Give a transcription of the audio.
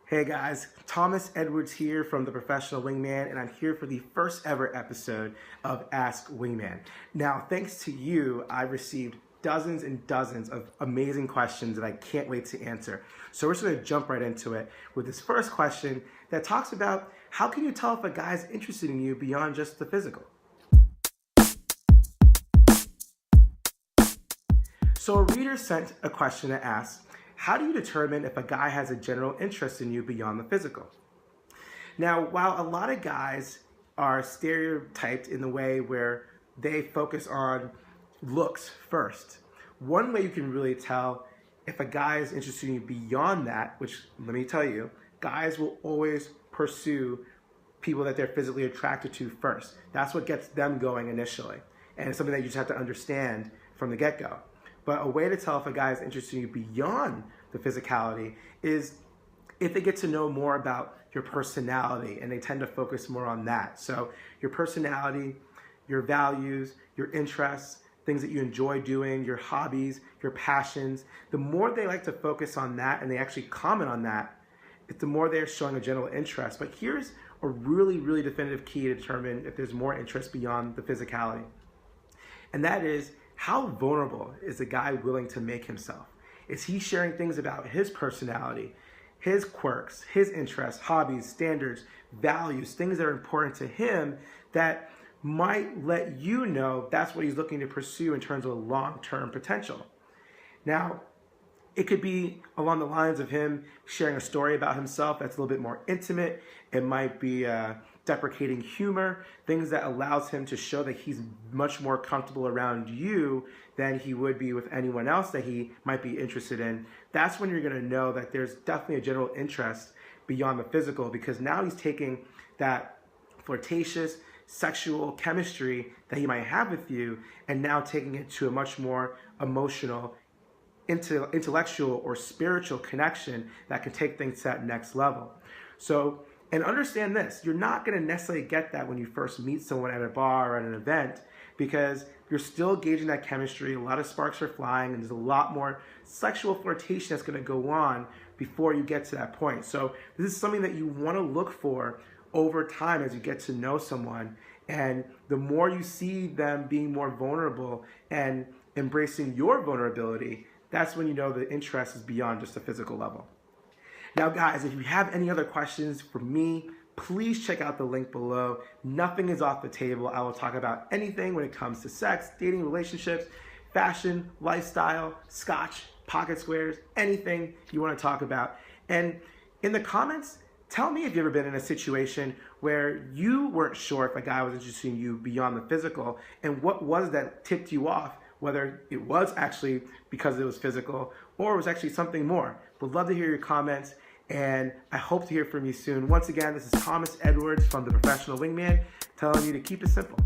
Hey guys, Thomas Edwards here from the Professional Wingman, and I'm here for the first ever episode of Ask Wingman. Now, thanks to you, I've received dozens and dozens of amazing questions that I can't wait to answer. So we're just gonna jump right into it with this first question that talks about how can you tell if a guy's interested in you beyond just the physical? So a reader sent a question that asks, how do you determine if a guy has a general interest in you beyond the physical? Now, while a lot of guys are stereotyped in the way where they focus on looks first, one way you can really tell if a guy is interested in you beyond that, which let me tell you, guys will always pursue people that they're physically attracted to first. That's what gets them going initially. And it's something that you just have to understand from the get-go. But a way to tell if a guy is interested in you beyond the physicality is if they get to know more about your personality, and they tend to focus more on that. So your personality, your values, your interests, things that you enjoy doing, your hobbies, your passions, the more they like to focus on that and they actually comment on that, the more they're showing a general interest. But here's a really, really definitive key to determine if there's more interest beyond the physicality. And that is, how vulnerable is a guy willing to make himself? Is he sharing things about his personality, his quirks, his interests, hobbies, standards, values, things that are important to him that might let you know that's what he's looking to pursue in terms of long-term potential? Now, it could be along the lines of him sharing a story about himself that's a little bit more intimate. It might be deprecating humor, things that allows him to show that he's much more comfortable around you than he would be with anyone else that he might be interested in. That's when you're gonna know that there's definitely a general interest beyond the physical, because now he's taking that flirtatious, sexual chemistry that he might have with you and now taking it to a much more emotional, intellectual or spiritual connection that can take things to that next level. So, and understand this, you're not going to necessarily get that when you first meet someone at a bar or at an event, because you're still gauging that chemistry, a lot of sparks are flying, and there's a lot more sexual flirtation that's going to go on before you get to that point. So this is something that you want to look for over time as you get to know someone, and the more you see them being more vulnerable and embracing your vulnerability, that's when you know the interest is beyond just a physical level. Now guys, if you have any other questions for me, please check out the link below. Nothing is off the table. I will talk about anything when it comes to sex, dating, relationships, fashion, lifestyle, scotch, pocket squares, anything you want to talk about. And in the comments, tell me if you've ever been in a situation where you weren't sure if a guy was interested in you beyond the physical, and what was that tipped you off, whether it was actually because it was physical or it was actually something more. Would love to hear your comments, and I hope to hear from you soon. Once again, this is Thomas Edwards from the Professional Wingman, telling you to keep it simple.